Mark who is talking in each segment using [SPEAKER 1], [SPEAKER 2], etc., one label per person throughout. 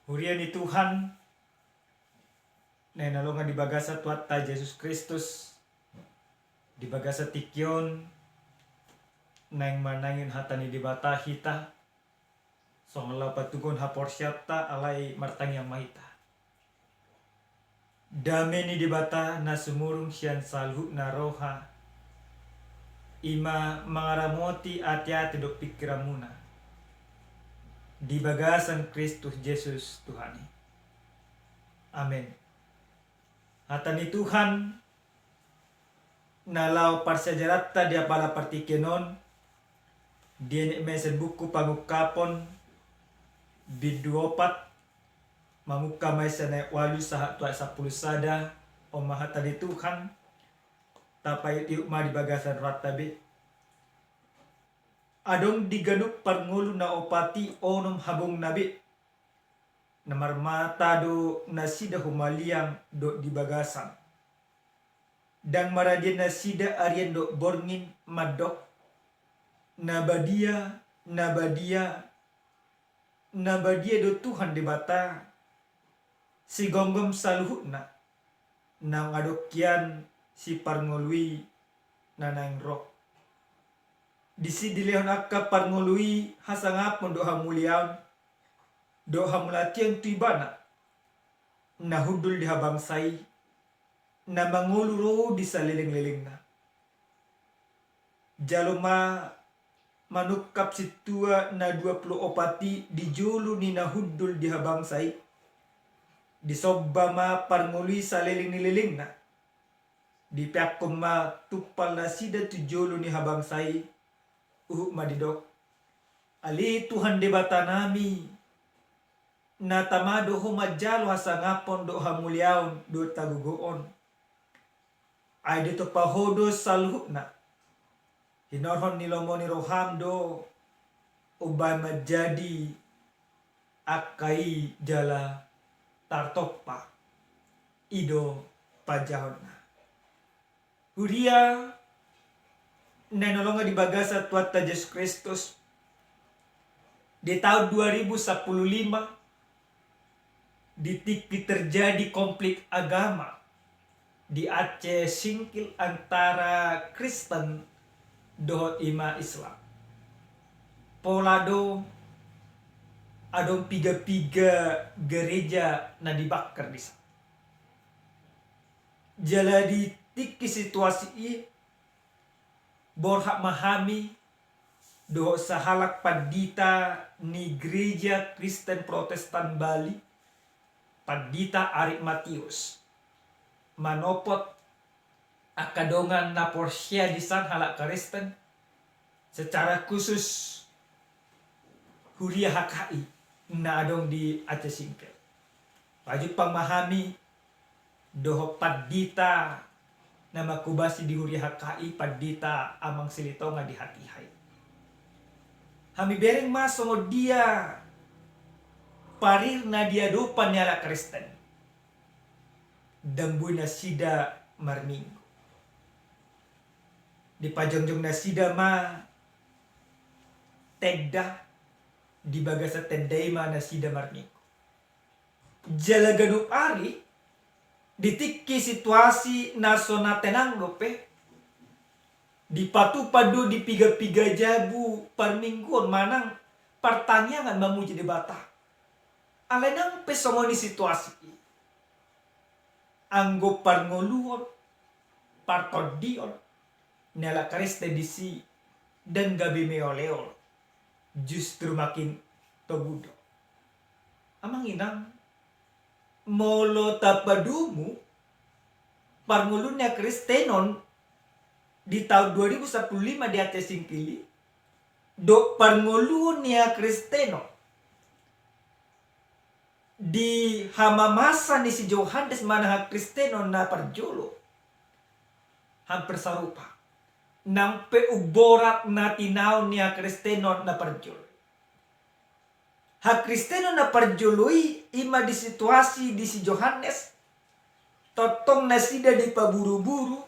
[SPEAKER 1] Hurian ni Tuhan na nalungan di bagasa tuat ta Jesus Kristus di bagasa tikyon na yang manangin hatani di bata hita so ngalaw patugon haporsyata alay martang yang mahita dame ni di bata na sumurung siyan salhu na roha ima mangaramoti ati-ati do pikiramuna di bagasan Kristus Jesus Tuhani. Amen. Hatani Tuhan nalau parsajarata dia pala partikenon dia mesen buku pangukapon biduopat mamuka may sanay walu sa hatwa sa pulusada o mahatani Tuhan tapay iukma di bagasan ratabi adong diganuk parngulu na opati onom habong nabi na marmata do nasida humaliang do di bagasan dan maradyan nasida arian do borngin madok nabadia do Tuhan di bata si gonggom saluhut na nang adokyan si parngului nanang rok disi dilehon akka parngului hasangapon do hamuliaon do hamulatian tuibana na hudul di habangsai na manguluro di saliling-liling na jaluma manukap situa na 20 opati di julu ni na hudul di habangsai di sobbama parngului saliling-liling na di pihak ma tupal na sida tujulu ni habangsai madidok ali Tuhan di bata nami na tamado humajalo hasangapon do hamuliaon do tagugoon ay dito pahodo salhut na hinorhon nilomo ni roham do ubay majadi akai jala tartokpa ido pajahon na huria nanolonga di bagasa tuata Jesus Kristus di tahun 2015 ditiki terjadi konflik agama di Aceh Singkil antara Kristen do ima Islam polado adong piga-piga gereja na dibakar di sana jala di tiki situasi i borhak mahami do sahalak padita ni gereja Kristen Protestan Bali padita Arik Matius manopot akadongan na porsya di san halak Kristen secara khusus Huria HKI na adong di Aceh Singkil wajib pamahami doho padita na makubasi di Huria HKI padita amang silito nga di hatihay hami bereng masongo dia parir na dia dupan niala Kristen dambuy na sida marminggo di pajongjong na sida ma tegda di bagasa tendema na sida marminggo jalaganup ari ditiki situasi nasona tenang lope di patu padu di piga-piga jabu per mingguan manang pertanyaan mamuji di bata alenang pesomoni situasi anggo parngoluon partodion nela Kriste disi dan gabi meoleol justru makin tobudo amang inang molo tapadumu parngulunya Kristenon di tahun 2015 di Aceh Singkili do parngulunya Kristeno di hamamasa ni si Johannes mana Kristeno na parjolo hampir sarupa nang peuborat na tinaw niya Kristeno na parjolo Kristeno na parjoloi ima di situasi di si Johannes totong na sida di paburu-buru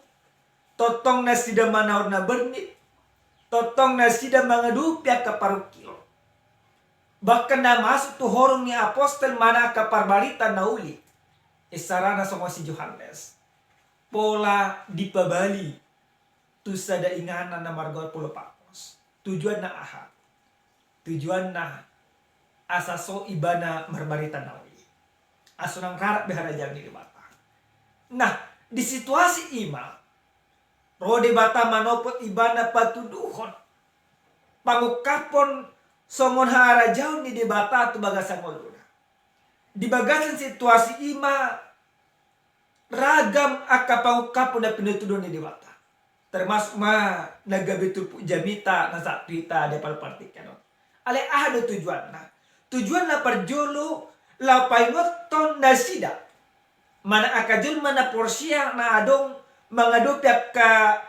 [SPEAKER 1] totong na sida manaor na bernit totong na sida mangadu pihak kaparukil Bahkan na masuk tu horong ni apostol mana kaparbarita na uli. Isarana sama si Johannes. Pola di pabali. Tu sada ingana na margor pulo Patmos. Tujuan na aha. Tujuan na asaso ibana marbarita na uli. Aso nang harap behara jami di bata. Nah, di situasi ima. Rode bata manopot ibana patuduhon. Pangukapon songon hara jauh ni di bata tu bagasan ngoluna. Di bagasan situasi ima ragam aka pangukapon na pinutudon ni di bata. Termasuk ma nagabetul jamita na sa tuita ada palpartikan. Ale ada tujuan na. Tujuan na perjolo la paingoton na sida. Mana akajul mana porsia na adong mangado pihak ka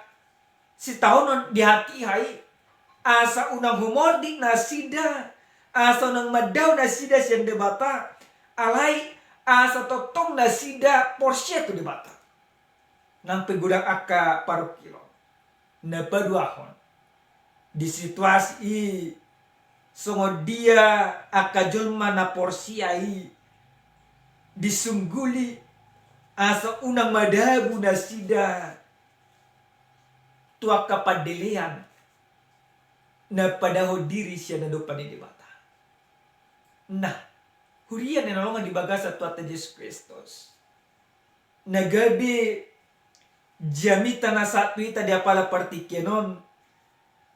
[SPEAKER 1] si tahunon di hati hai asa unang humordik na sida asa unang madaw na sida siyang debata alay asa totong na sida porsia tu debata nang pegudang aka parukilo na paduahon di situasi sungod dia akajul mana porsia i disungguli asa unang madabu na sida tua kapadelean na padaho diri siya na dopa ni debata. Nah, hurian na nalongan di bagasa tuata Yesus Kristus. Nagabi jamita na sa tuita di apala partikenon.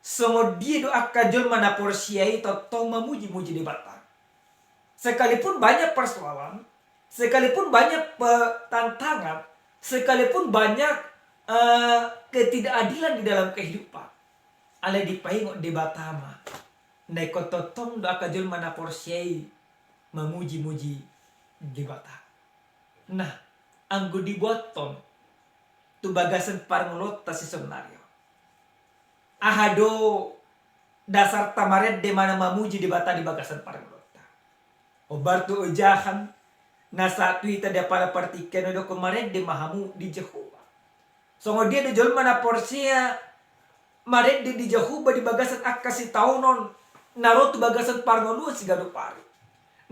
[SPEAKER 1] Sungod dia do akajol mana porsiai totong mamuji-muji debata. Sekalipun banyak persoalan, sekalipun banyak tantangan, sekalipun banyak ketidakadilan di dalam kehidupan, ala dipaingok debatama, neko totong do akajul mana porsiai memuji-muji debata. Nah, anggo diboton tu bagasan parngolota si sebenarnya. Ahado dasar tamaret de mana memuji debata di bagasan parngolota. Obartu ujahan na satu ita dia para partikan do kemarin de mahamu di Jehovah. Songo dia do jol mana porsia maret de di Jehovah di bagasan akasi taunon narotu bagasan parngolu sigado pari.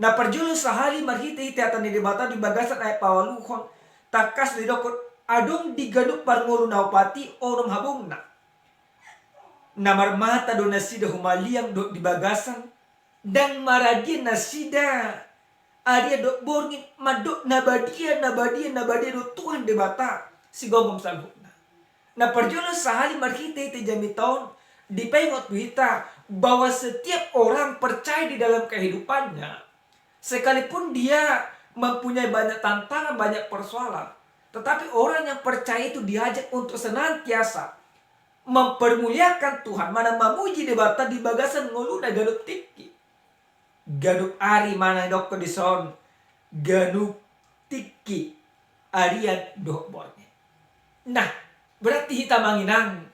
[SPEAKER 1] Na perjulu sahali marhite ite atan di debata di bagasan ay pawaluhon takas di dokot adong di gaduk parngolu naupati orom habungna. Namar mata do nasida humaliang do di bagasan dan maradien nasida adia do borngin madok nabadia do Tuhan debata si gomong salhukna. Na perjolo sahali marhite ite jami tahun dipengot kita bahwa setiap orang percaya di dalam kehidupannya sekalipun dia mempunyai banyak tantangan, banyak persoalan, tetapi orang yang percaya itu diajak untuk senantiasa mempermuliakan Tuhan, mana memuji debata di bagasan ngulu na ganup tiki. Ganup ari mana dok dison ganup tiki arian dok borne. Nah, berarti kita manginang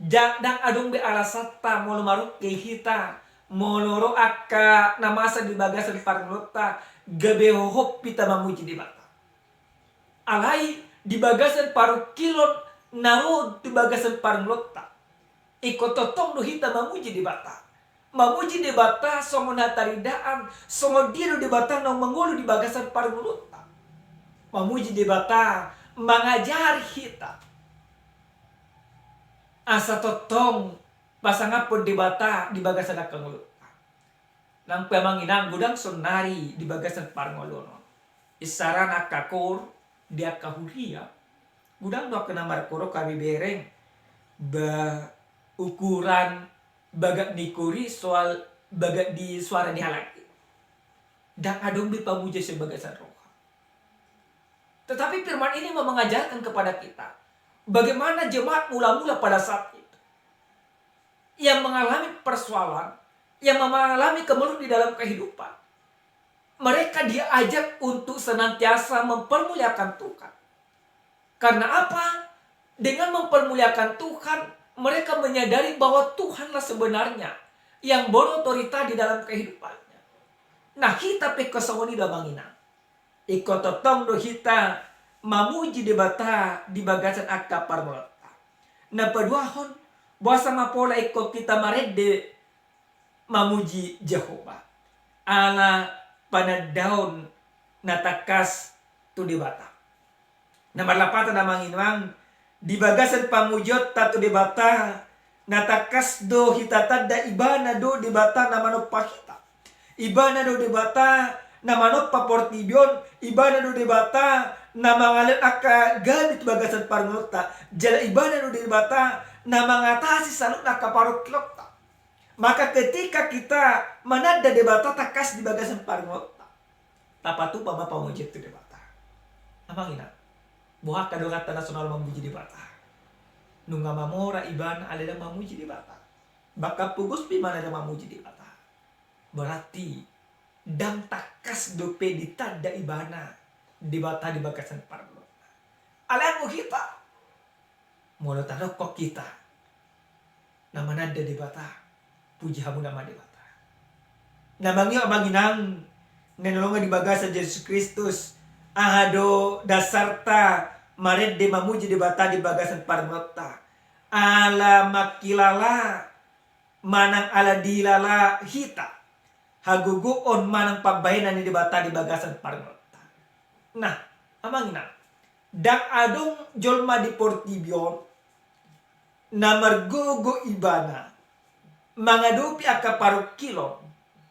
[SPEAKER 1] jadang adung be alasata molo maruk ke hita moloro akka namasa di bagasan parnota gabe hop pita mamuji debata. Alai di bagasan paru kilon naro di bagasan parnota. Ikototong do hita mamuji debata. Mamuji debata somon hataridaan somon dia do debata nang mangulu di bagasan parnota. Mamuji debata mengajar kita. Asa totong pasangapon debata di bagasan akangulu. Nang pamanginang gudang sonari di bagasan parngolono. Isarana kakor dia kahuria. Gudang do kena markoro kami bereng ba ukuran bagat nikuri soal bagat di suara di halaki. Dan adong di pamuja sebagai roh. Tetapi firman ini mau mengajarkan kepada kita bagaimana jemaat mula-mula pada saat itu yang mengalami persoalan, yang mengalami kemelut di dalam kehidupan. Mereka diajak untuk senantiasa mempermuliakan Tuhan. Karena apa? Dengan mempermuliakan Tuhan, mereka menyadari bahwa Tuhanlah sebenarnya yang berotorita di dalam kehidupannya. Nah, kita pekosongoni da mangina. Ikototong do kita mamuji debata di bagasan akka parmolata. Na paduahon bahwa sama pola ikut kita marede mamuji Jehovah. ala panadaon natakas tu debata. Nomor 8 na manginwang di bagasan pamujot tatu debata natakas do hitatad da ibana do debata na manop pakita. Ibana do debata na manop paportibyon, ibana do debata na mangalit aka gamit bagasan parnota. Jala ibana do debata na mangatasi saluk na kaparutlok. Maka ketika kita manada debata takas di bagasan parnota, tapatu pama pamujit tu debata. Amang ina, buah kadorata nasional memuji debata. Nunga mamora ibana aleda memuji debata. Baka pugus pi mana ada memuji debata. Berarti dang takas dope ditada ibana debata di bagasan parnota. Alangu kita, molo kok kita, nama nada debata. Puji hamu nama debata. Namangyo abanginang nenolongan di bagasan Yesus Kristus. Ahado dasarta mared de mamuji debata di bagasan parnota. Ala makilala manang ala dilala hita. Haguguon manang pabayanan di debata di bagasan parnota. Nah, abanginang dak adong jolma di portibyon na margogo ibana mangadupi aka paruk kilo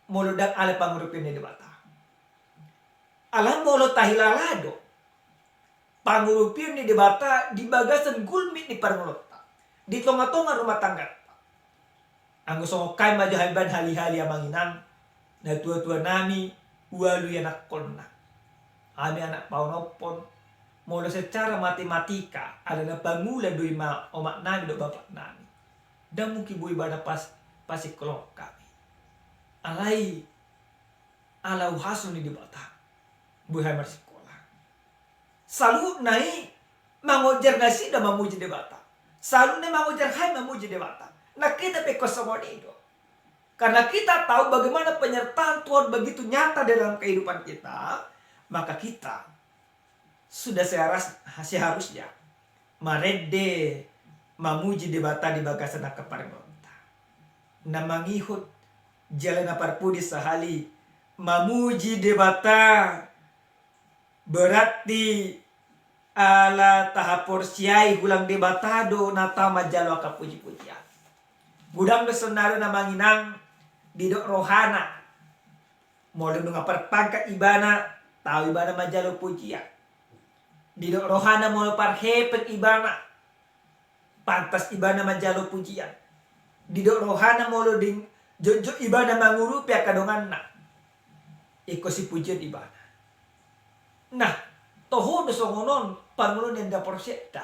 [SPEAKER 1] muludak ala pangurupin ni debata. Alam molo tahilalado pangurupin ni debata di bagasan gulmit ni parngolota. Di tonga-tonga rumah tangga. Ang gusto kay majahaban hali-hali amanginang na tua-tua nami walu anak kolna. Ami anak paunopon molo secara matematika ada na pangula do ima omak nami do bapak nami. Dan mungkin bui bana pasikolog kami. Alai alau hasil ni debata. Buhay sekolah. Salu nai mangojar nasi dah memuji debata. Salu nai mangojar hai memuji debata. Nah kita pekosongon itu. Karena kita tahu bagaimana penyertaan Tuhan begitu nyata dalam kehidupan kita, maka kita sudah seharusnya marede memuji debata di bagasan akaparnota. Namangihut jalan aparpudi sahali mamuji debata berarti ala tahapor siai hulang debatado natama jalo ka puji-pujian. Gudang besenaro namanginang didok rohana molo nunga perpangka ibana tahu ibana majalo pujian. Didok rohana molo parhepet ibana pantas ibana majalo pujian. Didok rohana molo ding jojo ibana mangurupi akadongan na iko si pujian ibana. Nah, toho dosongonon pangulun yang dapur sekta.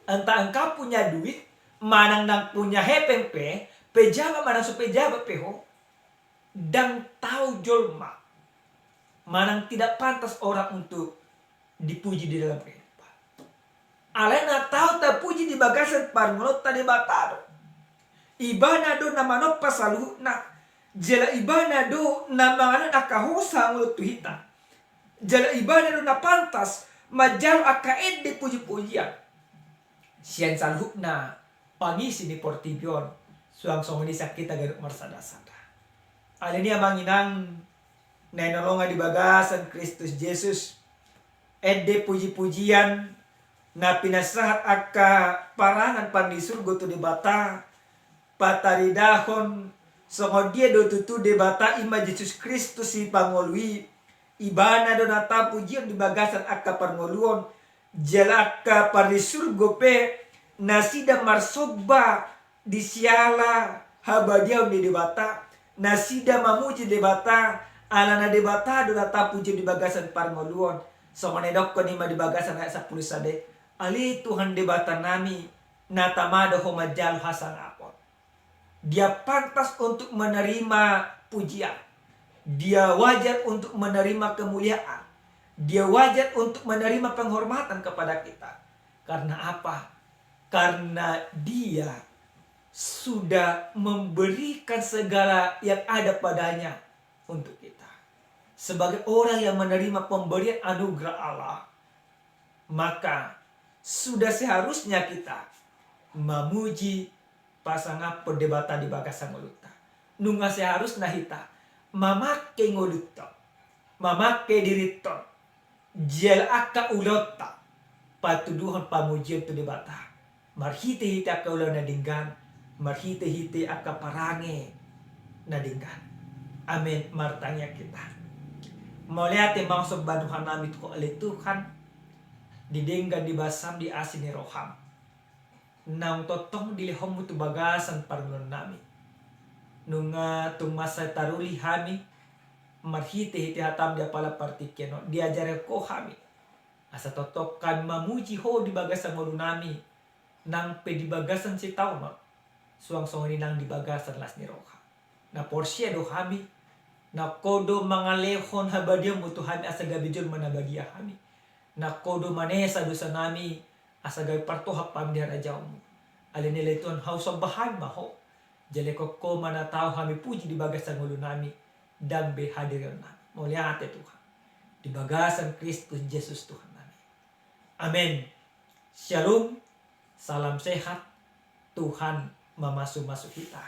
[SPEAKER 1] Entah engkau punya duit, manang nang punya hepeng pejaba manang so pejaba peho, dan tahu jolma, manang tidak pantas orang untuk dipuji di dalam kehidupan. Alena tahu tak puji di bagasan pangulun tadi batado. Ibana do namanop pasaluhna, jela ibana do namangan akahosa mulut tuhita. Jala ibana do na pantas majal akaed puji-pujian. Sian salhukna pangisi di portibyon suang songonisa kita gaduk marsada-sada. Alini amanginang nanolonga di bagasan Kristus Yesus ede puji-pujian na pinasahat akka parangan pandi surga tu debata pataridahon songodia do tutu debata ima Yesus Kristus si pangolwi ibana do nata pujian di bagasan akka parngoluon jalaka parisurgo pe nasida marsoba di siala habadiau di debata nasida mamuji debata alana debata do nata pujian di bagasan parngoluon somanedok ko nima di bagasan ayat 10 sade ali Tuhan debata nami natamado homajal hasan apot. Dia pantas untuk menerima pujian. Dia wajar untuk menerima kemuliaan. Dia wajar untuk menerima penghormatan kepada kita. Karena apa? Karena dia sudah memberikan segala yang ada padanya untuk kita. Sebagai orang yang menerima pemberian anugerah Allah, maka sudah seharusnya kita memuji pasangan perdebatan di bagasan mulutna. Nunga seharusnya hita mamake ngolutto, mamake dirito, jel aka ulota, patuduhan pamujian tu dibata. Marhite-hite aka ulah nadinggan, marhite-hite aka parange nadinggan. Amin, martanya kita. Mauliate mangsog baduhan namin ko ali Tuhan, didinggan di basam di asin ni roham. Nang totong dilihom mo tu bagasan parulon namin. Nung masa taruli hami, marhite-hite hatam dia pala partikeno, diajar ko hami. Asa totok kami mamuji ho di bagasan mo nami, nang pedibagasan si tao no, suang-suang nang di bagasan las ni roha. Na porsya do hami, na kodo mga lehon habadya mo to hami asa gabidyon manabagia hami. Na kodo manesa dosa nami asa gay partohap pamdihan ajaw mo. Alin nila ituan hausang bahan maho. Jale ko manataw kami puji di bagasan ulo nami dan behadiran na. Muliate Tuhan. Di bagasan Kristus Jesus Tuhan nami. Amin. Shalom. Salam sehat. Tuhan mamasu-masu kita.